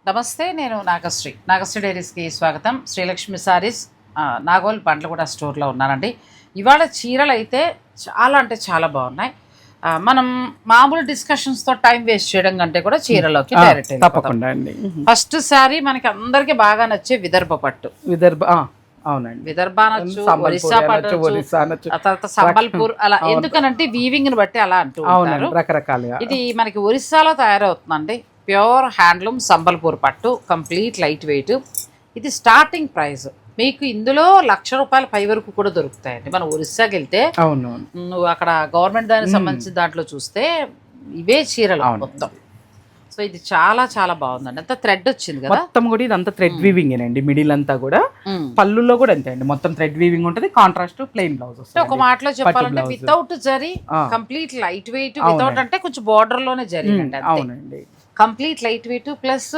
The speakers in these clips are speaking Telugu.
నమస్తే, నేను నాగశ్రీ డైరీస్కి స్వాగతం. శ్రీలక్ష్మి సారీస్ నాగోల్ పండ్లగూడ స్టోర్లో ఉన్నానండి. ఇవాళ చీరలు అయితే చాలా అంటే చాలా బాగున్నాయి. మనం మామూలు డిస్కషన్స్తో టైం వేస్ట్ చేయడం కంటే కూడా చీరలోకి డైరెక్ట్ తప్పకుండా అండి. ఫస్ట్ సారీ మనకి అందరికీ బాగా నచ్చే విదర్భ పట్టు. అవునండి, విదర్భ అనొచ్చు, ఒరిస్సా పట్టు, తర్వాత సంబల్పూర్, అలా ఎందుకనంటే వీవింగ్ ని బట్టి అలా అంటూ ఉంటారు రకరకాలుగా. ఇది మనకి ఒరిస్సాలో తయారవుతుందండి. ప్యూర్ హ్యాండ్లూమ్ సంబల్పూర్ పట్టు, కంప్లీట్ లైట్ వెయిట్. ఇది స్టార్టింగ్ ప్రైస్ మీకు ఇందులో ₹1,00,000 పై వరకు కూడా దొరుకుతాయండి. మనం ఒరిస్సాకి వెళ్తే నువ్వు అక్కడ గవర్నమెంట్ దానికి సంబంధించిన దాంట్లో చూస్తే ఇవే చీరలు మొత్తం. సో ఇది చాలా చాలా బాగుందండి. అంతా థ్రెడ్ వచ్చింది కదా మొత్తం కూడా. ఇదంతా థ్రెడ్ వీవింగ్ అండి. మిడిల్ అంతా కూడా, పళ్ళులో కూడా అంతే అండి. మొత్తం థ్రెడ్ వీవింగ్ ఉంటుంది. కాంట్రాస్ట్ ప్లెయిన్ బ్లౌజ్ వస్తుంది. ఒక మాటలో చెప్పాలంటే without zari, complete light weight. Without అంటే కొంచెం బార్డర్ లోనే జరీ అండి. అవునండి, complete light weight. Plus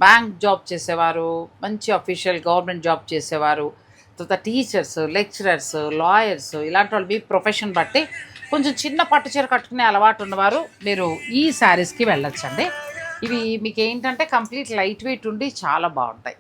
bank job చేసేవారు, మంచి అఫీషియల్ గవర్నమెంట్ జాబ్ చేసేవారు, తర్వాత టీచర్స్, లెక్చరర్స్, లాయర్స్, ఇలాంటి వాళ్ళు మీ ప్రొఫెషన్ బట్టి కొంచెం చిన్న పట్టు చీర కట్టుకునే అలవాటు ఉన్నవారు మీరు ఈ శారీస్కి వెళ్ళొచ్చండి. ఇవి మీకు ఏంటంటే కంప్లీట్ లైట్ వెయిట్ ఉండి చాలా బాగుంటాయి.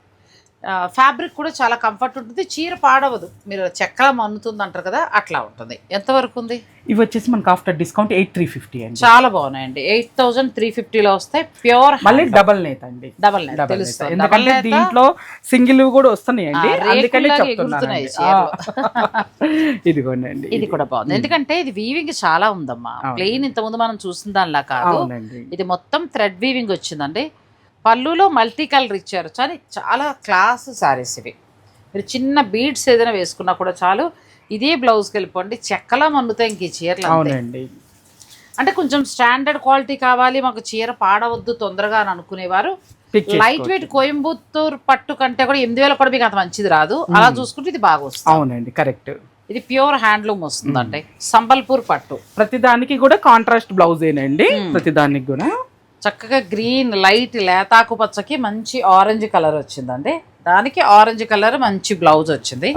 ఫ్యాబ్రిక్ కూడా చాలా కంఫర్ట్ ఉంటుంది. చీర పాడవదు. మీరు చెక్కలా మన్నుతుంది అంటారు కదా, అట్లా ఉంటుంది. ఎంతవరకు ఉంది? ఇవి వచ్చేసి మనకు ఆఫ్టర్ డిస్కౌంట్ 8,350 అండి. చాలా బాగున్నాయండి. 8,350లో వస్తాయి. ప్యూర్ మళ్ళీ డబల్ నేత అండి. డబల్ నేత తెలుస్తుంది. ఎందుకంటే దీంట్లో సింగిల్ కూడా వస్తున్నాయండి, అందుకని చెప్తున్నాను. ఇదిగోండి, ఇది కూడా బాగుంది. ఎందుకంటే ఇది వీవింగ్ చాలా ఉందమ్మా. ప్లెయిన్ ఇంతకుముందు మనం చూసిన దానిలా కాదు, ఇది మొత్తం థ్రెడ్ వీవింగ్ వచ్చిందండి. పళ్ళులో మల్టీ కలర్ ఇచ్చారు. చాలా క్లాస్ శారీస్ ఇవి. మీరు చిన్న బీడ్స్ ఏదైనా వేసుకున్నా కూడా చాలు. ఇదే బ్లౌజ్కి వెళ్ళిపోండి, చెక్కలా మన్నుతాయి ఇంక ఈ చీరలు. అవునండి, అంటే కొంచెం స్టాండర్డ్ క్వాలిటీ కావాలి, మాకు చీర పాడవద్దు తొందరగా అని అనుకునేవారు లైట్ వెయిట్ కోయంబత్తూర్ పట్టు కంటే కూడా 8,000 కూడా మీకు అంత మంచిది రాదు. అలా చూసుకుంటే ఇది బాగా వస్తుంది. అవునండి, కరెక్ట్. ఇది ప్యూర్ హ్యాండ్లూమ్ వస్తుందండి. సంబల్పూర్ పట్టు. ప్రతిదానికి కూడా కాంట్రాస్ట్ బ్లౌజ్ ఏనండి. ప్రతిదానికి కూడా చక్కగా గ్రీన్ లైట్ లేతాకు పచ్చకి మంచి ఆరెంజ్ కలర్ వచ్చిందండి. దానికి ఆరెంజ్ కలర్ మంచి బ్లౌజ్ వచ్చింది.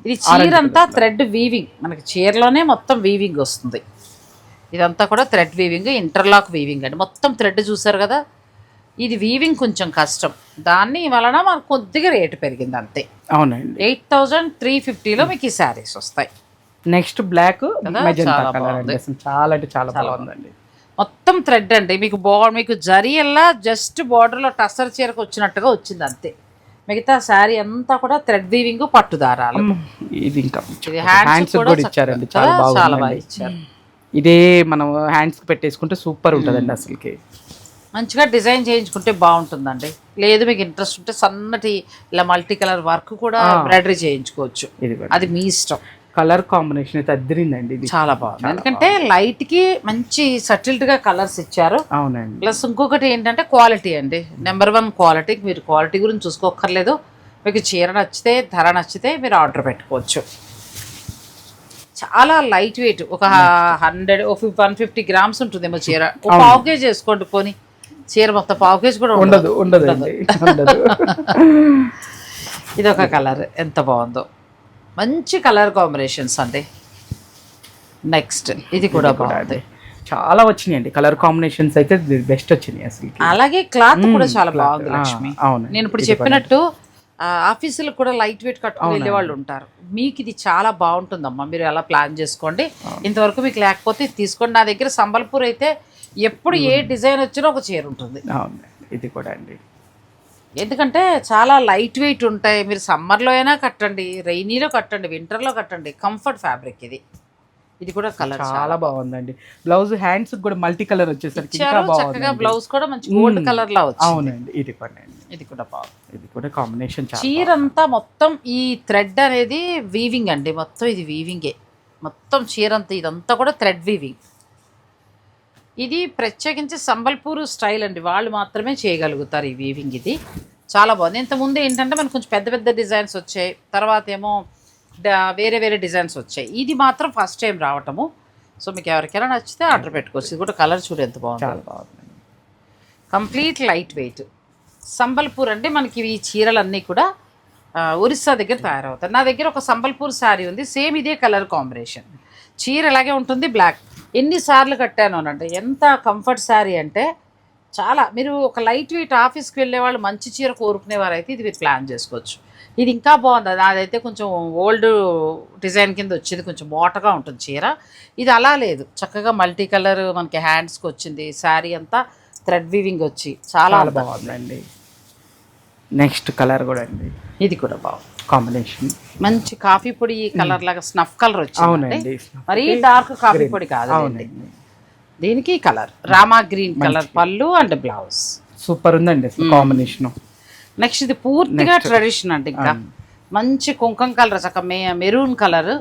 ఇది చీర అంతా థ్రెడ్ వీవింగ్. మనకి చీరలోనే మొత్తం వీవింగ్ వస్తుంది. ఇదంతా కూడా థ్రెడ్ వీవింగ్, ఇంటర్లాక్ వీవింగ్ అండి. మొత్తం థ్రెడ్ చూసారు కదా. ఇది వీవింగ్ కొంచెం కష్టం, దాన్ని వలన మనకు కొద్దిగా రేటు పెరిగింది అంతే. అవునండి, 8,350లో మీకు ఈ శారీస్ వస్తాయి. నెక్స్ట్ బ్లాక్ మెజెంటా కలర్ అండి. చాలా అంటే చాలా బాగుందండి. మొత్తం థ్రెడ్ అండి. మీకు జరియల్లా జస్ట్ బార్డర్లో టస్సర్ చీరకు వచ్చినట్టుగా వచ్చింది అంతే. మిగతా శారీ అంతా కూడా థ్రెడ్ వీవింగ్, పట్టు దారాలు. ఇది ఇంకా హ్యాండ్స్ కూడా ఇచ్చారండి, చాలా బాగా ఇచ్చారు. ఇదే మనం హ్యాండ్స్ పెట్టేసుకుంటే సూపర్ ఉంటుందండి. అసలుకి మంచిగా డిజైన్ చేయించుకుంటే బాగుంటుందండి. లేదు మీకు ఇంట్రెస్ట్ ఉంటే సన్నటి ఇలా మల్టీ కలర్ వర్క్ కూడా ఎంబ్రాయిడరీ చేయించుకోవచ్చు. అది మీ ఇష్టం. కలర్ కాంబినేషన్ అయితే అద్దరిందండి. ఇది చాలా బాగుంది. ఎందుకంటే లైట్ కి మంచి సటిల్డ్ గా కలర్స్ ఇచ్చారు. అవునండి. ప్లస్ ఇంకొకటి ఏంటంటే క్వాలిటీ అండి. Number 1 quality. మీరు క్వాలిటీ గురించి చూసుకోక్కర్లేదు. మీకు చీర నచ్చితే, ధర నచ్చితే మీరు ఆర్డర్ పెట్టుకోవచ్చు. చాలా లైట్ వెయిట్. ఒక 150 గ్రామ్స్ ఉంటుందేమో చీర. ఒక పావు కేజీ వేసుకోండి పోనీ. చీర మొత్తం పావు కేజీ కూడా ఉండదు. ఇది ఒక కలర్ ఎంత బాగుందో. మంచి కలర్ కాంబినేషన్స్ అండి. నెక్స్ట్ ఇది కూడా బాగుంది. చాలా వచ్చినాయండి కలర్ కాంబినేషన్స్ అయితే బెస్ట్ వచ్చినాయి అసలు. అలాగే క్లాత్ కూడా చాలా బాగుంది లక్ష్మి. నేను ఇప్పుడు చెప్పినట్టు ఆఫీసులకు కూడా లైట్ వెయిట్ కట్టుకుని వెళ్ళే వాళ్ళు ఉంటారు. మీకు ఇది చాలా బాగుంటుందమ్మా. మీరు ఎలా ప్లాన్ చేసుకోండి. ఇంతవరకు మీకు లేకపోతే తీసుకోండి. నా దగ్గర సంబల్పూర్ అయితే ఎప్పుడు ఏ డిజైన్ వచ్చినా ఒక చీర ఉంటుంది. ఇది కూడా అండి. ఎందుకంటే చాలా లైట్ వెయిట్ ఉంటాయి. మీరు సమ్మర్లో అయినా కట్టండి, రైనీలో కట్టండి, వింటర్లో కట్టండి. కంఫర్ట్ ఫ్యాబ్రిక్ ఇది. ఇది కూడా కలర్ చాలా బాగుందండి. బ్లౌజ్ హ్యాండ్స్ కూడా మల్టీ కలర్ వచ్చేసరికి చక్కగా బ్లౌజ్ కూడా మంచి గోల్డ్ కలర్ లా వచ్చింది. అవునండి, ఇది కూడా బాగుంది. ఇది కూడా కాంబినేషన్. చీర అంతా మొత్తం ఈ థ్రెడ్ అనేది వీవింగ్ అండి. మొత్తం ఇది వీవింగే. మొత్తం చీర అంతా ఇదంతా కూడా థ్రెడ్ వీవింగ్. ఇది ప్రత్యేకించి సంబల్పూర్ స్టైల్ అండి. వాళ్ళు మాత్రమే చేయగలుగుతారు ఈ వీవింగ్. ఇది చాలా బాగుంది. ఇంతకుముందు ఏంటంటే మనకు కొంచెం పెద్ద పెద్ద డిజైన్స్ వచ్చాయి, తర్వాత ఏమో వేరే వేరే డిజైన్స్ వచ్చాయి. ఇది మాత్రం ఫస్ట్ టైం రావటము. సో మీకు ఎవరికైనా నచ్చితే ఆర్డర్ పెట్టుకోవచ్చు. ఇది కూడా కలర్ చూడు ఎంత బాగుంది. చాలా బాగుంది. కంప్లీట్ లైట్ వెయిట్ సంబల్పూర్ అంటే మనకి ఈ చీరలన్నీ కూడా ఒరిస్సా దగ్గర తయారవుతాయి. నా దగ్గర ఒక సంబల్పూర్ శారీ ఉంది, సేమ్ ఇదే కలర్ కాంబినేషన్. చీర ఇలాగే ఉంటుంది, బ్లాక్. ఎన్నిసార్లు కట్టాను అంటే ఎంత కంఫర్ట్ శారీ అంటే చాలా మీరు ఒక లైట్ వెయిట్ ఆఫీస్కి వెళ్ళే వాళ్ళు మంచి చీర కోరుకునేవారు అయితే ఇది మీరు ప్లాన్ చేసుకోవచ్చు. ఇది ఇంకా బాగుంది, అదైతే కొంచెం ఓల్డ్ డిజైన్ కింద వచ్చేది, కొంచెం మోటగా ఉంటుంది చీర. ఇది అలా లేదు, చక్కగా మల్టీ కలర్ మనకి హ్యాండ్స్కి వచ్చింది. శారీ అంతా థ్రెడ్ వీవింగ్ వచ్చి చాలా బాగుందండి. నెక్స్ట్ కలర్ కూడా అండి, ఇది కూడా బాగుంది కాంబినేషన్. మంచి కాఫీ పొడి కలర్ లాగా స్నఫ్ కలర్ వచ్చింది, అవునండి. మరీ డార్క్ కాఫీ పొడి కాదు. అవునండి. దీనికి కలర్ రామా గ్రీన్ కలర్ పళ్ళు అండ్ బ్లౌజ్. సూపర్ ఉందండి కాంబినేషన్. నెక్స్ట్ ఇది పూర్తిగా ట్రెడిషన్ అండి, ఇంకా మంచి కుంకుమ కలర్, చక్క మెరూన్ కలర్,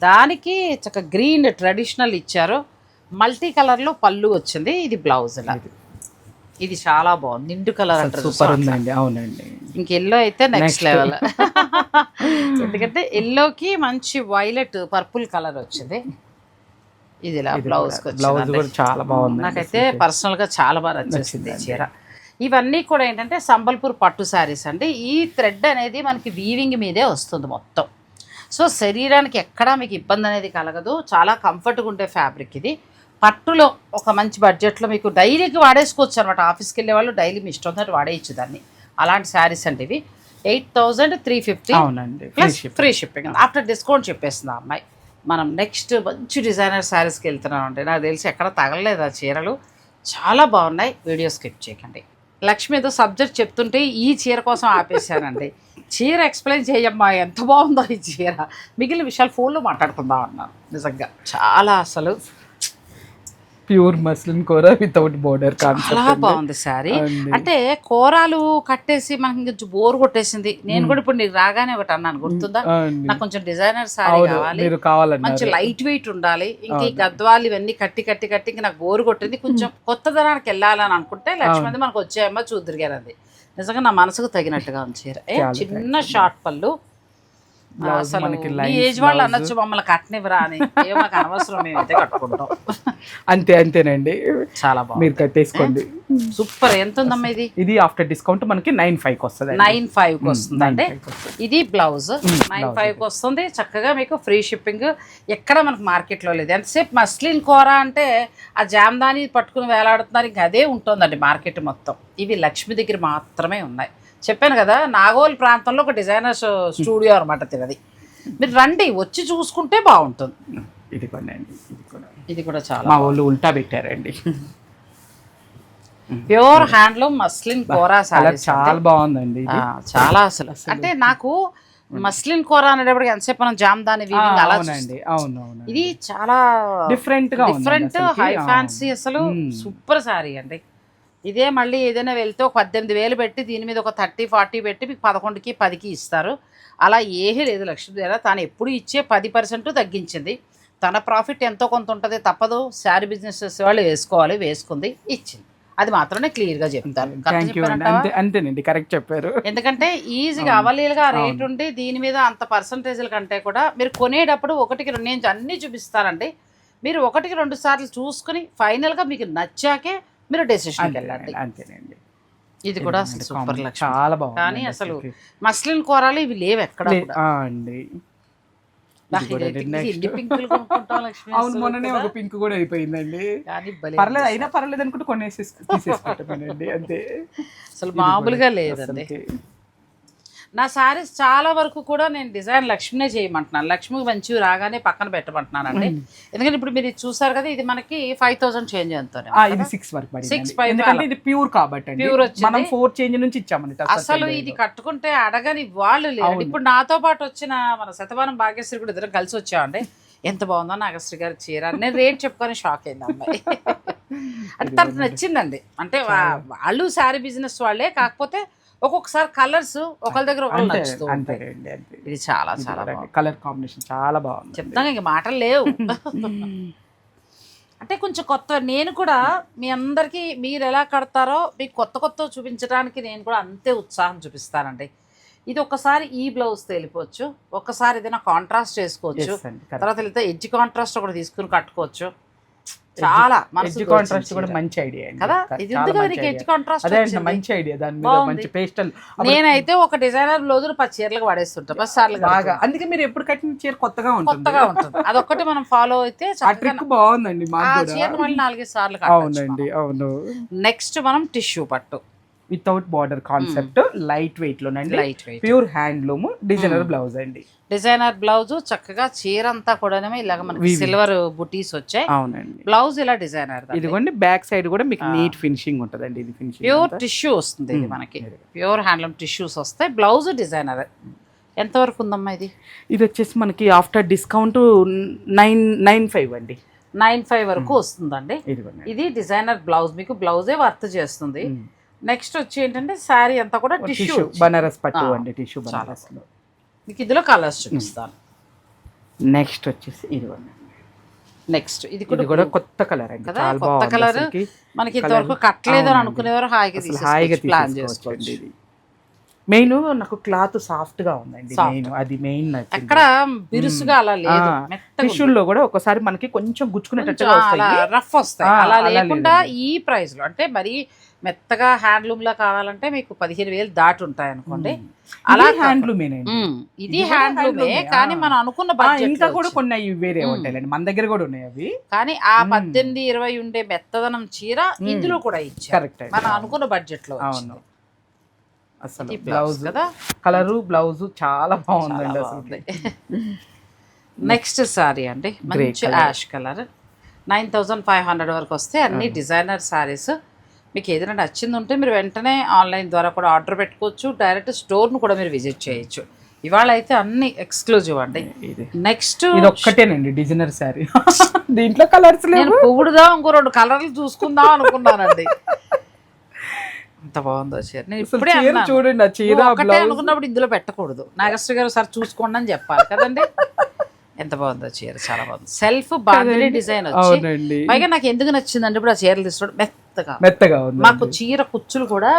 దానికి చక్క గ్రీన్ ట్రెడిషనల్ ఇచ్చారు. మల్టీ కలర్ లో పళ్ళు వచ్చింది. ఇది బ్లౌజ్. ఇది చాలా బాగుంది, నిండు కలర్ అంటారు, సూపర్ ఉందండి. అవునండి. ఇంక ఎల్లో అయితే నెక్స్ట్ లెవెల్. ఎందుకంటే ఎల్లోకి మంచి వైలెట్ పర్పుల్ కలర్ వచ్చింది. ఇది ఇలా బ్లౌజ్ చాలా బాగుంది. నాకైతే పర్సనల్ గా చాలా బాగా నచ్చేసింది చీర. ఇవన్నీ కూడా ఏంటంటే సంబల్పూర్ పట్టు శారీస్ అండి. ఈ థ్రెడ్ అనేది మనకి వీవింగ్ మీదే వస్తుంది మొత్తం. సో శరీరానికి ఎక్కడా మీకు ఇబ్బంది అనేది కలగదు, చాలా కంఫర్ట్గా ఉండే ఫ్యాబ్రిక్ ఇది. పట్టులో ఒక మంచి బడ్జెట్లో మీకు డైలీకి వాడేసుకోవచ్చు అనమాట. ఆఫీస్కి వెళ్ళే వాళ్ళు డైలీ మీ ఇష్టం ఉన్నట్టు వాడేయచ్చు దాన్ని. అలాంటి శారీస్ అంటే ఇవి 8,350. అవునండి, plus free shipping. After discount చెప్పేస్తుంది ఆ అమ్మాయి. మనం నెక్స్ట్ మంచి డిజైనర్ శారీస్కి వెళ్తున్నాం అంటే నాకు తెలిసి ఎక్కడ తగలలేదు ఆ చీరలు, చాలా బాగున్నాయి. వీడియో స్కిప్ చేయకండి. లక్ష్మి ఏదో సబ్జెక్ట్ చెప్తుంటే ఈ చీర కోసం ఆపేశానండి. చీర ఎక్స్ప్లెయిన్ చేయమ్మా, ఎంత బాగుందో ఈ చీర, మిగిలిన విషయాలు ఫోన్లో మాట్లాడుకుందాం అన్నాను. నిజంగా చాలా అసలు ప్యూర్ మస్లిన్ కూర వితౌట్ బోర్డర్ చాలా బాగుంది శారీ. అంటే కూరాలు కట్టేసి మనకి కొంచెం బోర్ కొట్టేసింది. నేను కూడా ఇప్పుడు నీకు రాగానే ఒకటి అన్నాను, గుర్తుందా, నాకు కొంచెం డిజైనర్ శారీ కావాలి, మంచి లైట్ వెయిట్ ఉండాలి. ఇంక ఈ గద్వాలు ఇవన్నీ కట్టి కట్టి కట్టి నాకు బోర్ కొట్టింది. కొంచెం కొత్తదనానికి వెళ్ళాలని అనుకుంటే లక్ష్మీ మనకు వచ్చాయమ్మా చూద్దరిగారంది. నిజంగా నా మనసుకు తగినట్టుగా ఉంది చీర. చిన్న షార్ట్ పళ్ళు. అసలు ఈ ఏజ్ వాళ్ళు అనొచ్చు మమ్మల్ని కట్టనివ్వరా అని, మాకు అనవసరం, మేమైతే కట్టుకుంటాం. అంతేనండి. చాలా బాగుంది, మీరు కట్టేసుకోండి. సూపర్. ఎంత ఉందమ్మా ఇది? ఇది ఆఫ్టర్ డిస్కౌంట్ మనకి 9,500 వస్తుంది. 9,500 వస్తుంది అండి. ఇది బ్లౌజ్ 9,500 వస్తుంది. చక్కగా మీకు ఫ్రీ షిప్పింగ్. ఎక్కడ మనకు మార్కెట్లో లేదు. ఎంతసేపు మస్లిన్ కూర అంటే ఆ జామ్దాని పట్టుకుని వేలాడుతున్నారు, ఇంకా అదే ఉంటుందండి మార్కెట్ మొత్తం. ఇవి లక్ష్మి దగ్గర మాత్రమే ఉన్నాయి. చెప్పాను కదా, నాగోల్ ప్రాంతంలో ఒక డిజైనర్ స్టూడియో అనమాట తినది. మీరు రండి, వచ్చి చూసుకుంటే బాగుంటుంది. ఇది కూడా చాలా మా వాళ్ళు ఉల్టా పెట్టారండి. ప్యూర్ హ్యాండ్లూమ్ మస్లిన్ కోరా సారీ చాలా బాగుందండి. చాలా అసలు అంటే నాకు మస్లిన్ కోర అనేటప్పటికి ఎంతసేపు మనం జామ్దాని వీవింగ్ అలా అవును. ఇది చాలా డిఫరెంట్ హై ఫ్యాన్సీ, అసలు సూపర్ సారీ అండి. ఇదే మళ్ళీ ఏదైనా వెళ్తే ఒక 18,000 పెట్టి దీని మీద ఒక 30-40 పెట్టి మీకు 11కి 10కి ఇస్తారు. అలా ఏమీ లేదు లక్ష్మీ దగ్గర. తాను ఎప్పుడు ఇచ్చే 10% తగ్గించింది. తన ప్రాఫిట్ ఎంతో కొంత ఉంటుంది, తప్పదు. శారీ బిజినెస్ చేసే వాళ్ళు వేసుకోవాలి, వేసుకుంది, ఇచ్చింది. అది మాత్రమే క్లియర్గా చెప్తాను. అంతేనండి, కరెక్ట్ చెప్పారు. ఎందుకంటే ఈజీగా అవలీలుగా రేట్ ఉండి దీని మీద అంత పర్సంటేజ్ల కంటే కూడా మీరు కొనేటప్పుడు 1-2 నేను అన్నీ చూపిస్తానండి. మీరు 1-2 సార్లు చూసుకుని ఫైనల్గా మీకు నచ్చాకే మీరు డెసిషన్కి వెళ్ళండి. అంతేనండి. ఇది కూడా అసలు సూపర్ లక్ష్మి, చాలా బాగుంది. కానీ అసలు మస్లిన్ కూరలు ఇవి లేవు ఎక్కడ అండి. మొన్ననే ఒక పింక్ కూడా అయిపోయిందండి. పర్లేదు, అయినా పర్లేదు అనుకుంటే తీసేసుకుంటామండి. అంతే, అసలు మామూలుగా లేదండి. నా శారీస్ చాలా వరకు కూడా నేను డిజైన్ లక్ష్మినే చేయమంటున్నాను. లక్ష్మికి మంచి రాగానే పక్కన పెట్టమంటున్నానండి. ఎందుకంటే ఇప్పుడు మీరు చూసారు కదా, ఇది మనకి 5,000 చేంజ్ అవుతుంది. ఇది 6 వరకు పడింది. ఇది ప్యూర్ కాబట్టి ప్యూర్ వచ్చింది. మనం 4 చేంజ్ నుంచి ఇచ్చామండి. అసలు ఇది కట్టుకుంటే అడగని వాళ్ళు లేరు. ఇప్పుడు నాతో పాటు వచ్చిన మన శతమానం భాగ్యశ్రీ కూడా ఇద్దరం కలిసి వచ్చామండి. ఎంత బాగుందో నాగశ్రీ గారి చీర. నేను రేట్ చెప్పుకొని షాక్ అయింది అమ్మాయి. అంటే తనకు నచ్చిందండి. అంటే వాళ్ళు శారీ బిజినెస్ వాళ్ళే, కాకపోతే ఒక్కొక్కసారి కలర్స్ ఒకరి దగ్గర ఒకరు నచ్చుతుంది. ఇది చాలా చాలా కలర్ కాంబినేషన్ చాలా బాగుంది. చెప్తాను, ఇంక మాటలు లేవు. అంటే కొంచెం కొత్త, నేను కూడా మీ అందరికీ మీరు ఎలా కడతారో మీకు కొత్త చూపించడానికి నేను కూడా అంతే ఉత్సాహం చూపిస్తానండి. ఇది ఒకసారి ఈ బ్లౌజ్ వెళ్ళిపోవచ్చు, ఒక్కసారి ఏదైనా కాంట్రాస్ట్ చేసుకోవచ్చు, తర్వాత వెళ్తే ఎడ్జ్ కాంట్రాస్ట్ ఒకటి తీసుకుని కట్టుకోవచ్చు. చాలా ఎడ్జ్ కాంట్రాస్ట్ కూడా మంచి ఐడియా కదా, ఇది ఉంది కదా నీకు ఎడ్జ్ కాంట్రాస్ట్. అదే అండి మంచి ఐడియా, దాని మీద మంచి పేస్టల్. నేనైతే ఒక డిజైనర్ బ్లౌజులు 10 చీరలకు వాడేస్తుంటా, 10 సార్లు బాగా. అందుకే మీరు ఎప్పుడు కట్టిన చీర కొత్తగా ఉంటుంది. అదొక్కటి మనం ఫాలో అయితే బాగుందండి. ఆ చీర మళ్ళీ 4-5 సార్లు. అవునండి, అవును. నెక్స్ట్ మనం టిష్యూ పట్టు without border concept, light weight లోనండి, light weight, pure handloom, designer blouse అండి. డిజైనర్ బ్లౌజ్ చక్కగా చీర అంతా కూడా ఇలాగ మనకి సిల్వర్ బుటీస్ వచ్చాయి. అవునండి. బ్లౌజ్ ఇలా డిజైనర్, ఇదిగోండి బ్యాక్ సైడ్ కూడా మీకు నీట్ ఫినిషింగ్ ఉంటదండి. ఇది ఫినిషింగ్ ప్యూర్ టిష్యూ వస్తుంది, ఇది మనకి ప్యూర్ హ్యాండ్లూమ్ టిష్యూస్ వస్తాయి. Blouse designer. ఎంత వరకు ఉందమ్మా ఇది? ఇది వచ్చేసి మనకి ఆఫ్టర్ డిస్కౌంట్ 995 అండి. 95 వరకు వస్తుందండి. ఇది డిజైనర్ బ్లౌజ్, మీకు బ్లౌజే వర్త్ చేస్తుంది. నెక్స్ట్ వచ్చి ఏంటంటే శారీ అంతా కూడా టిష్యూ బనారస్ పట్టు అండి, టిష్యూ బనారస్ లో. మీకు ఇందులో కలర్స్ చూపిస్తాను. నెక్స్ట్ వచ్చేసి ఇదిగోండి. నెక్స్ట్ ఇది కూడా కొత్త కలర్ అండి, కదా, కొత్త కలర్. మనకి ఇంతవరకు కట్టలేదు అని అనుకునేవారు హాయిగా ప్లాన్ చేసుకోండి. ఇది మెయిన్ నాకు క్లాత్ సాఫ్ట్ గా ఉందండి, అది మెయిన్. అక్కడ బిరుసుగా అలా లేదు. టిష్యూల్లో కూడా ఒకసారి మనకి కొంచెం గుచ్చుకునేటట్టుగా రఫ్ వస్తాయి. అలా లేకుండా ఈ ప్రైస్ లో అంటే మరి మెత్తగా హ్యాండ్లూమ్ లా కావాలంటే మీకు 15,000 దాటి ఉంటాయి అనుకోండి. అలా హ్యాండ్లూమ్ ఇది హ్యాండ్లూమే, కానీ మనం అనుకున్న బడ్జెట్ ఇంకా కూడా కొన్ని వేరే ఉంటాయండి, మన దగ్గర కూడా ఉన్నాయి అవి. కానీ ఆ 18-20 ఉండే మెత్తదనం చీర ఇందులో కూడా ఇచ్చారు, కరెక్ట్, మనం అనుకున్న బడ్జెట్ లో. అవును. అసలు బ్లౌజ్ కదా, కలరు బ్లౌజ్ చాలా బాగుందండి అసలు. నెక్స్ట్ సారీ అండి, మంచి యాష్ కలర్. 9,500 వరకు వస్తే అన్ని డిజైనర్ సారీస్. మీకు ఏదైనా నచ్చింది ఉంటే మీరు వెంటనే ఆన్లైన్ ద్వారా కూడా ఆర్డర్ పెట్టుకోవచ్చు, డైరెక్ట్ స్టోర్ను కూడా మీరు విజిట్ చేయొచ్చు. ఇవాళ అయితే అన్ని ఎక్స్క్లూజివ్ అండి. నెక్స్ట్ ఇది ఒక్కటేనండి డిజైనర్ సారీ, దీంట్లో కలర్స్ నేను పొగుడుదా ఇంకో 2 కలర్లు చూసుకుందాం అనుకున్నానండి. ఎంత బాగుందో చీర. నేను ఇప్పుడే చూడండి, ఒకటే అనుకున్నప్పుడు ఇందులో పెట్టకూడదు, నాగశ్రీ గారు సార్ చూసుకోండి అని చెప్పాలి కదండి. ఎంత బాగుందో చీర, చాలా బాగుంది. సెల్ఫ్ బాందిని డిజైన్ వచ్చి పైగా నాకు ఎందుకు నచ్చిందంటే ఇప్పుడు ఆ చీరలు తీసుకోవడం మెత్తగా ఉంది. మాకు చీర కుచ్చులు కూడా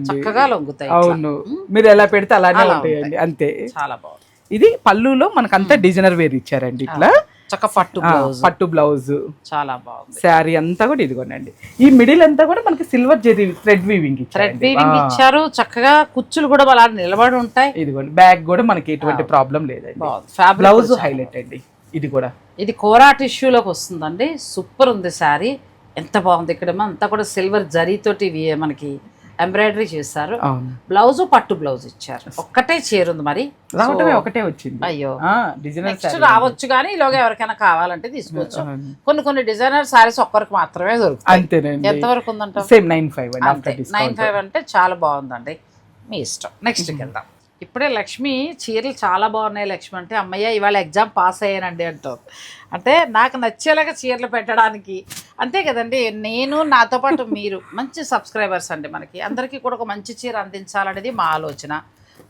చక్కగా లొంగుతాయి. అవును, మీరు ఎలా పెడితే అలానే ఉంటాయండి, అంతే. చాలా బాగుంది. ఇది పళ్ళులో మనకంతా డిజైనర్ వేర్ ఇచ్చారండి, ఇట్లా చక్క పట్టు బ్లౌజ్ చాలా బాగుంది. శారీ అంతా కూడా ఇదిగోనండి. ఈ మిడిల్ అంతా కూడా మనకి సిల్వర్ జెరీ థ్రెడ్ వీవింగ్ ఇచ్చారు. చక్కగా కుచ్చులు కూడా అలా నిలబడి ఉంటాయి. ఇదిగోండి బ్యాక్ కూడా మనకి ఎటువంటి ప్రాబ్లం లేదండి. బ్లౌజ్ హైలైట్ అండి. ఇది కూడా ఇది కోరా టిష్యూలోకి వస్తుందండి. సూపర్ ఉంది శారీ, ఎంత బాగుంది. ఇక్కడ అంతా కూడా సిల్వర్ జరీతోటి మనకి ఎంబ్రాయిడరీ చేశారు. బ్లౌజ్ పట్టు బ్లౌజ్ ఇచ్చారు. ఒక్కటే చీర ఉంది, మరి ఒకటే వచ్చింది. అయ్యో, నెక్స్ట్ రావచ్చు కానీ ఈలోగా ఎవరికైనా కావాలంటే తీసుకోవచ్చు. కొన్ని డిజైనర్ సారీస్ ఒక్కరికి మాత్రమే దొరుకుతాయి. ఎంతవరకు ఉందంట? 9,500 అంటే చాలా బాగుందండి, మీ ఇష్టం. నెక్స్ట్కి వెళ్దాం. ఇప్పుడే లక్ష్మి చీరలు చాలా బాగున్నాయి లక్ష్మి అంటే, అమ్మయ్య ఇవాళ ఎగ్జామ్ పాస్ అయ్యానండి అంటారు. అంటే నాకు నచ్చేలాగా చీరలు పెట్టడానికి, అంతే కదండి. నేను నాతో పాటు మీరు మంచి సబ్స్క్రైబర్స్ అండి, మనకి అందరికీ కూడా ఒక మంచి చీర అందించాలనేది మా ఆలోచన.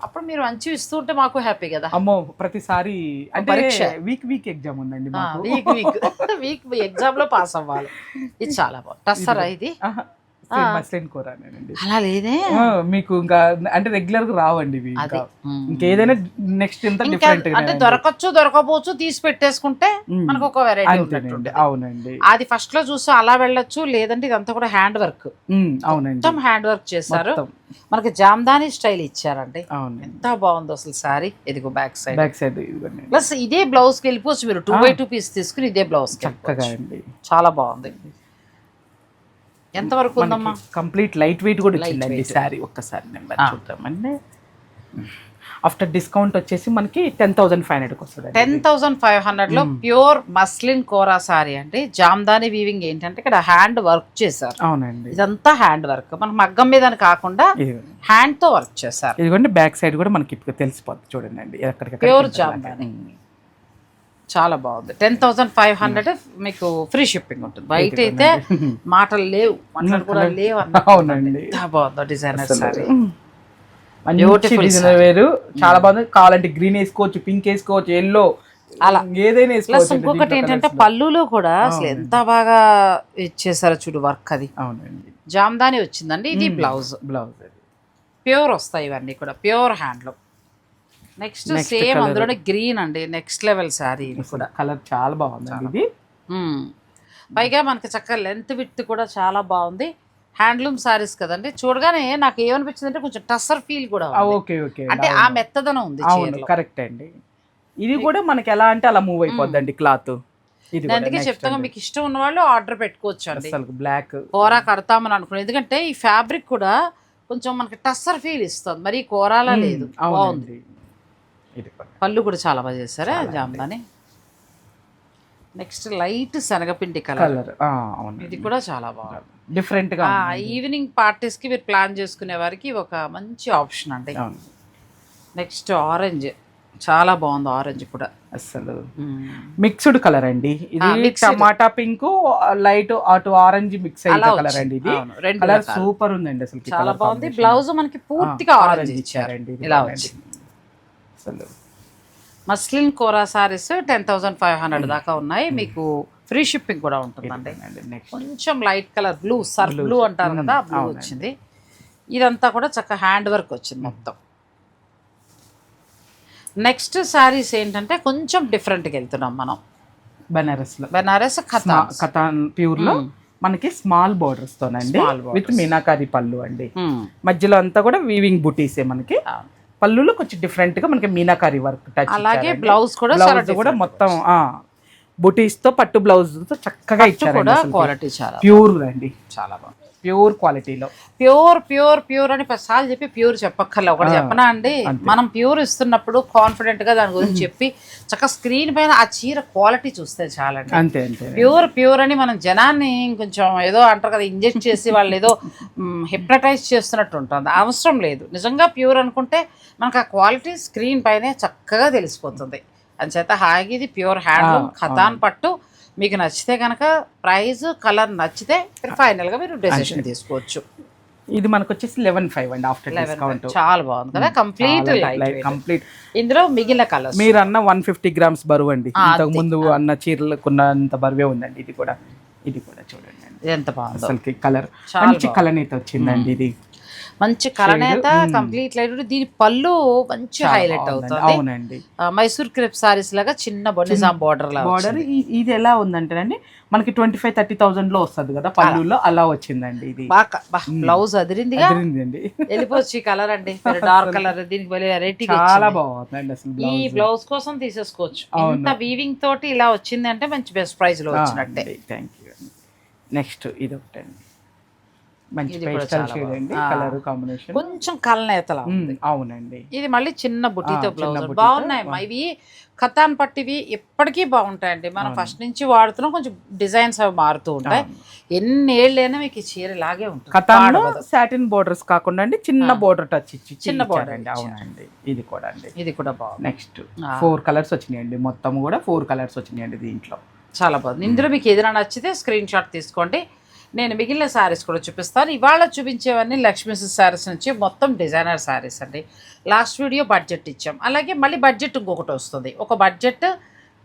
అప్పుడు మీరు మంచి ఇస్తూ ఉంటే మాకు హ్యాపీ కదా. అమ్మో, ప్రతిసారి వీక్ ఎగ్జామ్ ఉందండి, వీక్ ఎగ్జామ్ లో పాస్ అవ్వాలి. ఇది చాలా బాగుంది. టస్సరా ఇది? అలా లేదే, మీకు ఇంకా అంటే రెగ్యులర్ గా రావండి ఇవి. ఇంకేదైనా నెక్స్ట్ అంటే దొరకచ్చు దొరకపోవచ్చు, తీసి పెట్టేసుకుంటే మనకు ఒక వెరైటీ ఉంటుంది. అవునండి, అది ఫస్ట్ లో చూసి అలా వెళ్ళొచ్చు, లేదంటే ఇదంతా కూడా హ్యాండ్ వర్క్. అవునండి, మొత్తం హ్యాండ్ వర్క్ చేశారు. మనకి జామ్దాని స్టైల్ ఇచ్చారండి. ఎంత బాగుందో అసలు సారీ. ఇదిగో బ్యాక్ సైడ్ ప్లస్ ఇదే బ్లౌజ్ కి వెళ్ళిపోవచ్చు మీరు. 2x2 పీస్ తీసుకుని ఇదే బ్లౌజ్ చాలా బాగుంది. ఎంత వరకు ఉందమ్మా? కంప్లీట్ లైట్ వెయిట్ కూడా ఇచ్చిందండి సారీ. ఒక్కసారి నెంబర్ చూద్దామండి. ఆఫ్టర్ డిస్కౌంట్ వచ్చేసి మనకి 10,500 వస్తుంది. 10,500 లో ప్యూర్ మస్లిన్ కోరా సారీ అండి. జామ్దాని వీవింగ్ ఏంటంటే ఇక్కడ హ్యాండ్ వర్క్ చేశారు. అవునండి, ఇదంతా హ్యాండ్ వర్క్, మనకు మగ్గం మీద కాకుండా హ్యాండ్ తో వర్క్ చేశారు. ఇదిగోండి బ్యాక్ సైడ్ కూడా మనకి తెలిసిపోతుంది చూడండి, ప్యూర్ జామ్దాని చాలా బాగుంది. 10,500 మీకు ఫ్రీ షిప్పింగ్ ఉంటుంది. బయట అయితే మాటలు లేవు, మాటలు కూడా లేవు. అవునండి, బాగుంది డిజైనర్ సారీ, డిజైనర్ వేరు చాలా బాగుంది. కావాలంటే గ్రీన్ వేసుకోవచ్చు, పింక్ వేసుకోవచ్చు, ఎల్లో, అలా ఏదైనా వేసుకోవచ్చు. ఇంకొకటి ఏంటంటే పళ్ళులో కూడా అసలు ఎంత బాగా ఇచ్చేసారో చూడు వర్క్. అది అవునండి, జామ్దాని వచ్చిందండి. ఇది బ్లౌజ్ ప్యూర్ వస్తాయి ఇవన్నీ కూడా ప్యూర్ హ్యాండ్లూమ్. నెక్స్ట్ సేమ్ అందులోనే గ్రీన్ అండి, నెక్స్ట్ లెవెల్ శారీ. ఇది కూడా కలర్ చాలా బాగుంది. ఇది పైగా మనకి చక్కగా లెంత్ విడ్త్ కూడా చాలా బాగుంది. హ్యాండ్లూమ్ సారీస్ కదండి, చూడగానే నాకు ఏమనిపించింది అంటే కొంచెం టస్సర్ ఫీల్ కూడా ఉంది. ఓకే ఓకే, అంటే ఆ మెత్తదనం ఉంది అవును చీరలో. కరెక్ట్ అండి. ఇది కూడా మనకి ఎలా అంటే అలా మూవ్ అయిపోద్దండి క్లాత్. ఇది నేను అందుకే చెప్తాను, మీకు ఇష్టం ఉన్న వాళ్ళు ఆర్డర్ పెట్టుకోవచ్చు అండి. అసలు బ్లాక్ కోరా కడతామని అనుకున్నాను, ఎందుకంటే ఈ ఫ్యాబ్రిక్ కూడా కొంచెం మనకి టస్సర్ ఫీల్ ఇస్తుంది, మరి కోరాలా లేదు, బాగుంది. ఇది పళ్ళు కూడా చాలా బాగా చేస్తారా జామ్దాని. నెక్స్ట్ లైట్ శనగపిండి కలర్, అవును ఇది కూడా చాలా బాగుంది, డిఫరెంట్ గా. ఈవినింగ్ పార్టీస్ కి మీరు ప్లాన్ చేసుకునే వారికి ఒక మంచి ఆప్షన్ అండి. నెక్స్ట్ ఆరెంజ్, చాలా బాగుంది ఆరెంజ్ కూడా, అసలు మిక్స్డ్ కలర్ అండి. ఇది టమాటా పింక్ లైట్ అటు ఆరెంజ్ మిక్స్ అయిన కలర్ అండి. ఇది కలర్ సూపర్ ఉందండి, అసలు చాలా బాగుంది. బ్లౌజ్ మనకి పూర్తిగా ఆరెంజ్ ఇచ్చారండి, ఇలా వచ్చింది. అసలు మస్లిన్ కోరా సారీస్ 10,500 దాకా ఉన్నాయి. మీకు ఫ్రీ షిప్పింగ్ కూడా ఉంటుందండి. కొంచెం light colour blue, sir blue అంటారు కదా, బ్లూ వచ్చింది. ఇదంతా కూడా చక్కగా హ్యాండ్ వర్క్ వచ్చింది మొత్తం. నెక్స్ట్ శారీస్ ఏంటంటే కొంచెం డిఫరెంట్గా వెళ్తున్నాం మనం. బెనారస్ ఖతాన్ ప్యూర్ లో మనకి స్మాల్ బోర్డర్స్ తోనండి, విత్ మీనాకారి పళ్ళు అండి. మధ్యలో అంతా కూడా వీవింగ్ బుటీసే మనకి. పళ్ళులో కొంచెం డిఫరెంట్ గా మనకి మీనాకారి వర్క్ టచ్. అలాగే బ్లౌజ్ కూడా మొత్తం బుటీస్ తో పట్టు బ్లౌజ్ తో చక్కగా ఇచ్చారు. క్వాలిటీ చాలా ప్యూర్ అండి, చాలా బాగుంది. ప్యూర్ క్వాలిటీలో ప్యూర్ ప్యూర్ ప్యూర్ అని ప్రసాద్ చెప్పి ప్యూర్ చెప్పక్కర్లే, ఒకటి చెప్పనా అండి. మనం ప్యూర్ ఇస్తున్నప్పుడు కాన్ఫిడెంట్ గా దాని గురించి చెప్పి చక్కగా స్క్రీన్ పైన ఆ చీర క్వాలిటీ చూస్తే చాలండి. అంతే అంతే. ప్యూర్ ప్యూర్ అని మనం జనాన్ని కొంచెం ఏదో అంటారు కదా, ఇంజెక్ట్ చేసి వాళ్ళు ఏదో హిప్నటైజ్ చేస్తున్నట్టు ఉంటుంది. అవసరం లేదు, నిజంగా ప్యూర్ అనుకుంటే మనకు ఆ క్వాలిటీ స్క్రీన్ పైనే చక్కగా తెలిసిపోతుంది. అంచేత హాయిగా ఇది ప్యూర్ హ్యాండ్లూమ్ ఖతాన్ పట్టు. మీకు నచ్చితే కనుక ప్రైస్ కలర్ నచ్చితే ఫైనల్గా మీరు డెసిషన్ తీసుకోవచ్చు. ఇది మనకు వచ్చేసి 11,500 అండి ఆఫ్టర్ డిస్కౌంట్. చాలా బాగుంది కదా, కంప్లీట్. ఇందులో మిగిలిన కలర్స్ మీరు అన్న 150 గ్రామ్స్ బరువు అండి. ఇంతకు ముందు అన్న చీరలకున్నంత బరువే ఉందండి. ఇది కూడా చూడండి ఎంత బాగుంది, అసలుకి కలర్ మంచి కలనేత వచ్చిందండి. ఇది మంచి కలనేత, కంప్లీట్ లైట్. దీని పళ్ళు మంచి హైలైట్ అవుతుంది. అవునండి, మైసూర్ క్రేప్ సారీస్ లాగా చిన్న నిజాం బార్డర్ ఇది ఎలా ఉందంటేనండి మనకి 25,000-30,000 లో వస్తుంది కదా పళ్ళులో, అలా వచ్చిందండి. ఇది బ్లౌజ్ అదిరింది అండి, వెళ్ళిపోవచ్చు. ఈ కలర్ అండి డార్క్ కలర్, దీనికి వెరైటీ చాలా బాగుందండి. అసలు ఈ బ్లౌజ్ కోసం తీసేసుకోవచ్చు. ఇంత వీవింగ్ తోటి ఇలా వచ్చింది అంటే మంచి బెస్ట్ ప్రైస్ లో వచ్చినట్టే. Thank you. నెక్స్ట్ ఇది ఒకటండి, మంచి పేస్టల్ షేడ్ అండి, కలర్ కాంబినేషన్ కొంచెం కలనేతలా ఉంది. అవునండి, ఇది మళ్ళీ చిన్న బుట్టితో బ్లౌజ్ బాగున్నాయి. ఇవి ఖతాన్ పట్టివి ఎప్పటికీ బాగుంటాయండి. మనం ఫస్ట్ నుంచి వాడుతున్నాం, కొంచెం డిజైన్స్ అవి మారుతూ ఉంటాయి. ఎన్ని ఏళ్ళైనా మీకు ఈ చీర ఇలాగే ఉంటుంది. ఖతాన్ సాటిన్ బోర్డర్స్ కాకుండా అండి చిన్న బోర్డర్ టచ్ ఇచ్చి చిన్న బోర్డర్ అండి. అవునండి, ఇది కూడా అండి, ఇది కూడా బాగుంది. నెక్స్ట్ 4 కలర్స్ వచ్చినాయండి, మొత్తం కూడా 4 కలర్స్ వచ్చినాయండి దీంట్లో. చాలా బాగుంది. ఇందులో మీకు ఏదైనా నచ్చితే స్క్రీన్ షాట్ తీసుకోండి. నేను మిగిలిన శారీస్ కూడా చూపిస్తాను. ఇవాళ చూపించేవన్నీ లక్ష్మీ శారీస్ నుంచి మొత్తం డిజైనర్ శారీస్ అండి. లాస్ట్ వీడియో బడ్జెట్ ఇచ్చాం, అలాగే మళ్ళీ బడ్జెట్ ఇంకొకటి వస్తుంది. ఒక బడ్జెట్,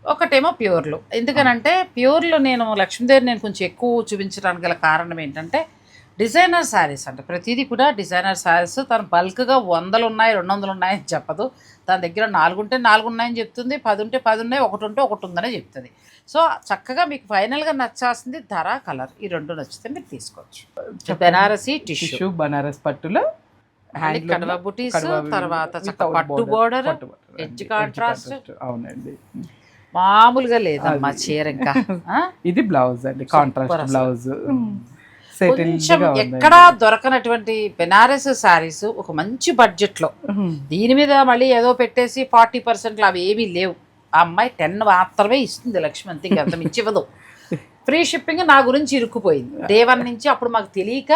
ఒకటేమో ప్యూర్లు. ఎందుకనంటే ప్యూర్లు నేను లక్ష్మీదేవి నేను కొంచెం ఎక్కువ చూపించడానికి గల కారణం ఏంటంటే డిజైనర్ శారీస్ అంటే ప్రతిదీ కూడా డిజైనర్ శారీస్. తను బల్క్గా 100 ఉన్నాయి 200 ఉన్నాయని చెప్పదు. తన దగ్గర 4 ఉంటే 4 ఉన్నాయని చెప్తుంది, 10 ఉంటే 10 ఉన్నాయి, 1 ఉంటే 1 ఉందని చెప్తుంది. సో చక్కగా మీకు ఫైనల్గా నచ్చాల్సింది ధర, కలర్, ఈ 2 నచ్చితే మీరు తీసుకోవచ్చు. బెనారసీ టిష్యూ, బనారస్ పట్టులో కడవ బుటీస్, తర్వాత పట్టు బోర్డర్, ఎడ్జ్ కాంట్రాస్ట్. అవునండి, మామూలుగా లేదమ్మా చీర. ఇంకా ఇది బ్లౌజ్ అండి, కాంట్రాస్ట్ బ్లౌజ్. కొంచెం ఎక్కడా దొరకనటువంటి బెనారస్ శారీస్ ఒక మంచి బడ్జెట్ లో. దీని మీద మళ్ళీ ఏదో పెట్టేసి 40% అవి ఏమీ లేవు. ఆ అమ్మాయి 10 మాత్రమే ఇస్తుంది లక్ష్మి, అంతే, అంత మించి ఇవ్వదు. ఫ్రీ షిప్పింగ్ నా గురించి ఇరుక్కుపోయింది డే 1 నుంచి. అప్పుడు మాకు తెలియక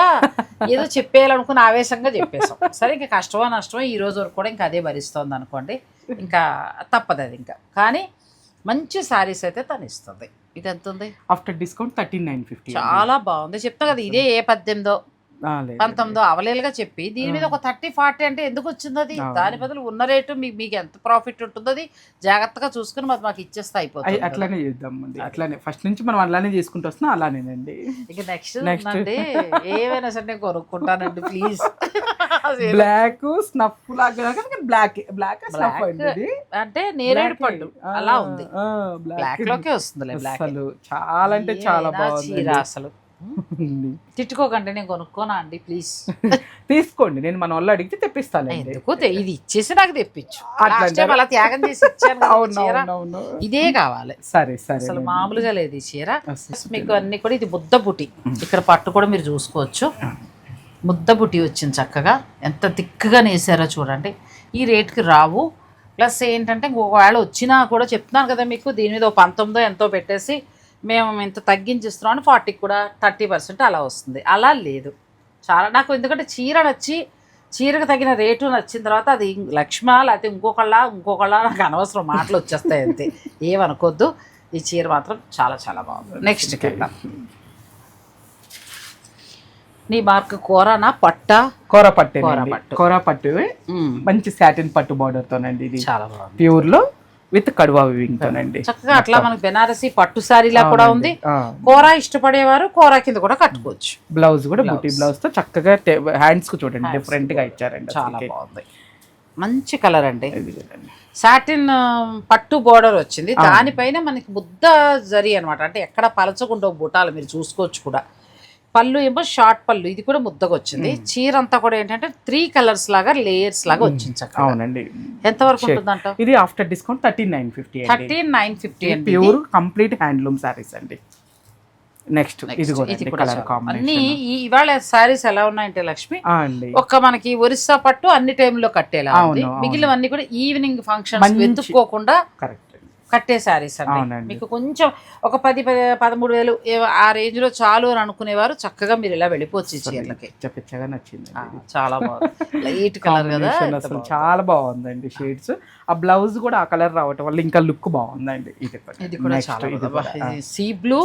ఏదో చెప్పేయాలనుకుని ఆవేశంగా చెప్పేసాం. సరే ఇంకా కష్టమో నష్టమో ఈ రోజు వరకు కూడా ఇంకా అదే భరిస్తోంది అనుకోండి, ఇంకా తప్పదు అది. ఇంకా కానీ మంచి శారీస్ అయితే తను ఇస్తుంది. ఇది ఎంత ఉంది ఆఫ్టర్ డిస్కౌంట్? 13,950. చాలా బాగుంది. చెప్తా కదా, ఇదే ఏ 18 లేదు. 19 అవలేలుగా చెప్పి దీని మీద ఒక 30-40 అంటే ఎందుకు వచ్చింది అది? దాని బదులు ఉన్న రేటు మీకు ఎంత ప్రాఫిట్ ఉంటుందో అది జాగ్రత్తగా చూసుకుని మాకు ఇచ్చేస్తే అయిపోతుంది. అట్లానే చేద్దామండి. అట్లానే ఫస్ట్ నుంచి మనం అలానే చేసుకుంటూ వస్తున్నాం. అలానేనండి. ఇక నెక్స్ట్ అంటే ఏమైనా సరే నేను కొనుక్కుంటానండి ప్లీజ్. బ్లాక్ స్నఫ్ లాగా బ్లాక్ స్నఫ్ అండి. అంటే నేరేడు పండు అలా ఉంది. బ్లాక్ లోకే వస్తుంది. అసలు చాలా అంటే చాలా బాగుంది అసలు. తిట్టుకోకండి, నేను కొనుక్కోనా అండి ప్లీజ్. తీసుకోండి, నేను మన వాళ్ళు అడిగితే తెప్పిస్తాను. ఎందుకు ఇది ఇచ్చేసి నాకు తెప్పించు. అలా త్యాగం చేసి ఇచ్చాను. ఇదే కావాలి. సరే అసలు మామూలుగా లేదు ఈ చీర. మీకు అన్ని కూడా ఇది ముద్ద బుటి. ఇక్కడ పట్టు కూడా మీరు చూసుకోవచ్చు. ముద్ద బుటి వచ్చింది చక్కగా. ఎంత దిక్కుగా నేసారో చూడండి. ఈ రేట్కి రావు. ప్లస్ ఏంటంటే ఒకవేళ వచ్చినా కూడా చెప్తున్నాను కదా మీకు, దీని మీద 19 ఎంతో పెట్టేసి మేము ఇంత తగ్గించిస్తున్నాం 40 కూడా 30% అలా వస్తుంది. అలా లేదు. చాలా నాకు ఎందుకంటే చీర నచ్చి చీరకు తగిన రేటు నచ్చిన తర్వాత అది లక్ష్మ లేకపోతే ఇంకొకళ్ళ నాకు అనవసరం మాటలు వచ్చేస్తాయి అంతే. ఏమనుకోద్దు. ఈ చీర మాత్రం చాలా చాలా బాగుంది. నెక్స్ట్కి వెళ్దాం. నీ మార్క్ కోరానా పట్టా? కోర పట్టు మంచి సాటిన్ పట్టు బార్డర్ తోనండి. ఇది చాలా బాగుంది. ప్యూర్ లో విత్ కడువా వీవింగ్ తోనండి. చక్కగా అట్లా మనకి బెనారసీ పట్టు సారీలా కూడా ఉంది. కోరా ఇష్టపడేవారు కోరా కింద కూడా కట్టుకోవచ్చు. బ్లౌజ్ కూడా బుటీ బ్లౌజ్ తో చక్కగా హ్యాండ్స్ కు చూడండి డిఫరెంట్ గా ఇచ్చారండి. చాలా బాగుంది. మంచి కలర్ అండి. సాటిన్ పట్టు బోర్డర్ వచ్చింది. దానిపైన మనకి ముద్ద జరీ అనమాట. అంటే ఎక్కడ పలచకుండా బుటాలు మీరు చూసుకోవచ్చు కూడా. పళ్ళు ఏమో షార్ట్ పళ్ళు. ఇది కూడా ముద్దగా వచ్చింది. చీర అంతా కూడా ఏంటంటే 3 కలర్స్ లాగా లేయర్స్ లాగా వచ్చింది. అవునండి. ఎంత వరకు ఉంటుందంట? ఇది ఆఫ్టర్ డిస్కౌంట్ 13,950. 13,950 అండి. ప్యూర్ కంప్లీట్ హ్యాండ్లూమ్ సారీస్ అండి. నెక్స్ట్ ఇది కూడా అన్ని ఇవాళ సారీస్ ఎలా ఉన్నాయంటే లక్ష్మి, ఒక మనకి ఒరిస్సా పట్టు అన్ని టైంలో కట్టేలా ఉంది. మిగిలినవన్నీ కూడా ఈవినింగ్ ఫంక్షన్ వెతుక్కోకుండా కట్టే శారీస్ అండి. మీకు కొంచెం ఒక 10-13 వేలు ఆ రేంజ్ లో చాలు అని అనుకునేవారు చక్కగా మీరు ఇలా వెళ్ళిపోవచ్చు. చీరలకి నచ్చింది. చాలా బాగుంది. లైట్ కలర్ కదా, అసలు చాలా బాగుందండి షేడ్స్. ఆ బ్లౌజ్ కూడా ఆ కలర్ రావటం వల్ల ఇంకా లుక్ బాగుందండి. ఇది కూడా చాలా సీ బ్లూ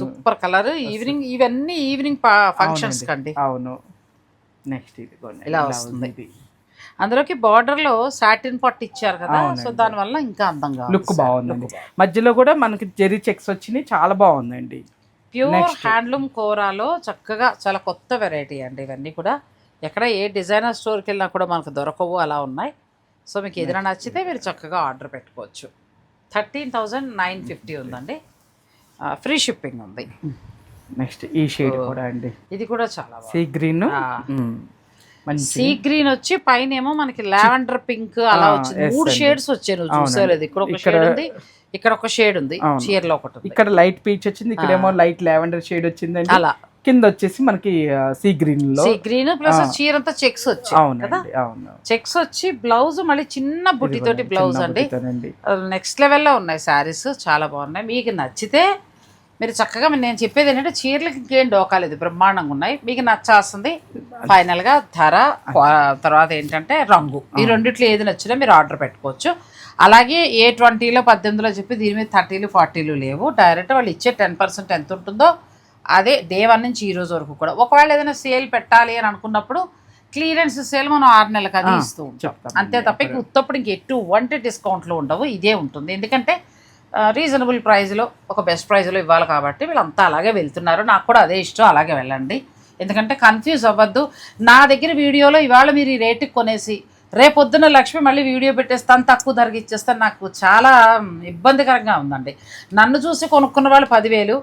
సూపర్ కలర్. ఇవన్నీ ఈవినింగ్ ఫంక్షన్స్ కండి. అవును. నెక్స్ట్ ఇది ఇలా వస్తుంది. అందులోకి బార్డర్ లో సాటిన్ పట్టు ఇచ్చారు కదా, సో దాని వల్ల ఇంకా అందంగా లుక్ బాగుందండి. మధ్యలో కూడా మనకి జెరీ చెక్స్ వచ్చినాయి. చాలా బాగుందండి. ప్యూర్ హ్యాండ్లూమ్ కోరాలో చక్కగా చాలా కొత్త వెరైటీ అండి. ఇవన్నీ కూడా ఎక్కడ ఏ డిజైనర్ స్టోర్కి వెళ్ళినా కూడా మనకు దొరకవు, అలా ఉన్నాయి. సో మీకు ఏదైనా నచ్చితే మీరు చక్కగా ఆర్డర్ పెట్టుకోవచ్చు. 13,950 ఉందండి. ఫ్రీ షిప్పింగ్ ఉంది. నెక్స్ట్ ఈ షేడ్ కూడా అండి. ఇది కూడా చాలా సీ గ్రీన్. సీ గ్రీన్ వచ్చి పైన ఏమో మనకి లావెండర్ పింక్ అలా వచ్చింది. 3 షేడ్స్ వచ్చాయి. నువ్వు చూసేలేదు. ఇక్కడ ఒక షేడ్ ఉంది, ఇక్కడ ఒక షేడ్ ఉంది, చీరలో ఒకటి. ఇక్కడ లైట్ పీచ్ వచ్చింది, ఇక్కడేమో లైట్ లావెండర్ షేడ్ వచ్చిందండి. అలా కింద వచ్చేసి మనకి సీ గ్రీన్ లో ప్లస్ చీర అంతా చెక్స్ వచ్చాయి కదా. చెక్స్ వచ్చి బ్లౌజ్ మళ్ళీ చిన్న బుట్టి తోటి బ్లౌజ్ అండి. నెక్స్ట్ లెవెల్లో ఉన్నాయి శారీస్, చాలా బాగున్నాయి. మీకు నచ్చితే మీరు చక్కగా, నేను చెప్పేది ఏంటంటే చీరలకి ఇంకేం డోకాలేదు, బ్రహ్మాండంగా ఉన్నాయి. మీకు నచ్చాల్సింది ఫైనల్గా ధర, తర్వాత ఏంటంటే రంగు. ఈ రెండిట్లో ఏది నచ్చినా మీరు ఆర్డర్ పెట్టుకోవచ్చు. అలాగే A20లో 18లో చెప్పి దీని మీద 30లు 40లు లేవు. డైరెక్ట్ వాళ్ళు ఇచ్చే 10% ఎంత ఉంటుందో అదే డే 1 నుంచి ఈ రోజు వరకు కూడా. ఒకవేళ ఏదైనా సేల్ పెట్టాలి అని అనుకున్నప్పుడు క్లియరెన్స్ సేల్ మనం 6 నెలలకు అది ఇస్తూ ఉంటాం అంతే తప్ప ఉత్తప్పుడు ఎటువంటి డిస్కౌంట్లు ఉండవు. ఇదే ఉంటుంది. ఎందుకంటే రీజనబుల్ ప్రైస్లో ఒక బెస్ట్ ప్రైస్లో ఇవ్వాలి కాబట్టి వీళ్ళంతా అలాగే వెళ్తున్నారు. నాకు కూడా అదే ఇష్టం, అలాగే వెళ్ళండి. ఎందుకంటే కన్ఫ్యూజ్ అవ్వద్దు. నా దగ్గర వీడియోలో ఇవాళ మీరు ఈ రేటుకి కొనేసి రేపొద్దున లక్ష్మి మళ్ళీ వీడియో పెట్టేస్తాను, తక్కువ ధరకి ఇచ్చేస్తాను, నాకు చాలా ఇబ్బందికరంగా ఉందండి. నన్ను చూసి కొనుక్కున్న వాళ్ళు 10,000,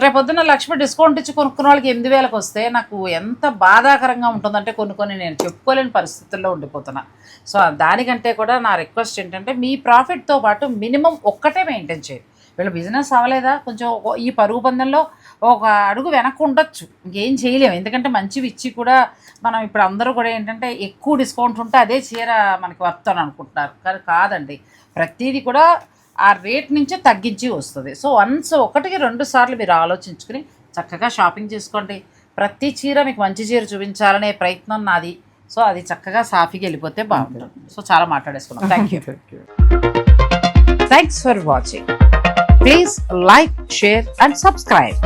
రేపొద్దున లక్ష్మి డిస్కౌంట్ ఇచ్చి కొనుక్కున్న వాళ్ళకి 8,000కి వస్తే నాకు ఎంత బాధాకరంగా ఉంటుందంటే కొన్ని నేను చెప్పుకోలేని పరిస్థితుల్లో ఉండిపోతున్నా. సో దానికంటే కూడా నా రిక్వెస్ట్ ఏంటంటే మీ ప్రాఫిట్తో పాటు మినిమం ఒక్కటే మెయింటైన్ చేయండి. వీళ్ళ బిజినెస్ అవ్వలేదా, కొంచెం ఈ పరుగు పందెంలో ఒక అడుగు వెనక్కి ఉండొచ్చు, ఇంకేం చేయలేము. ఎందుకంటే మంచివి ఇచ్చి కూడా మనం ఇప్పుడు అందరూ కూడా ఏంటంటే ఎక్కువ డిస్కౌంట్ ఉంటే అదే చీర మనకి వర్త్ అని అనుకుంటున్నారు. కానీ కాదండి, ప్రతిదీ కూడా ఆ రేట్ నుంచే తగ్గించి వస్తుంది. సో వన్స్ 1-2 సార్లు మీరు ఆలోచించుకుని చక్కగా షాపింగ్ చేసుకోండి. ప్రతి చీర మీకు మంచి చీర చూపించాలనే ప్రయత్నం నాది. సో అది చక్కగా సాఫీగా వెళ్ళిపోతే బాగుంటుంది. సో చాలా మాట్లాడేసుకున్నాం. Thank you. Thanks for watching. Please like, share and subscribe.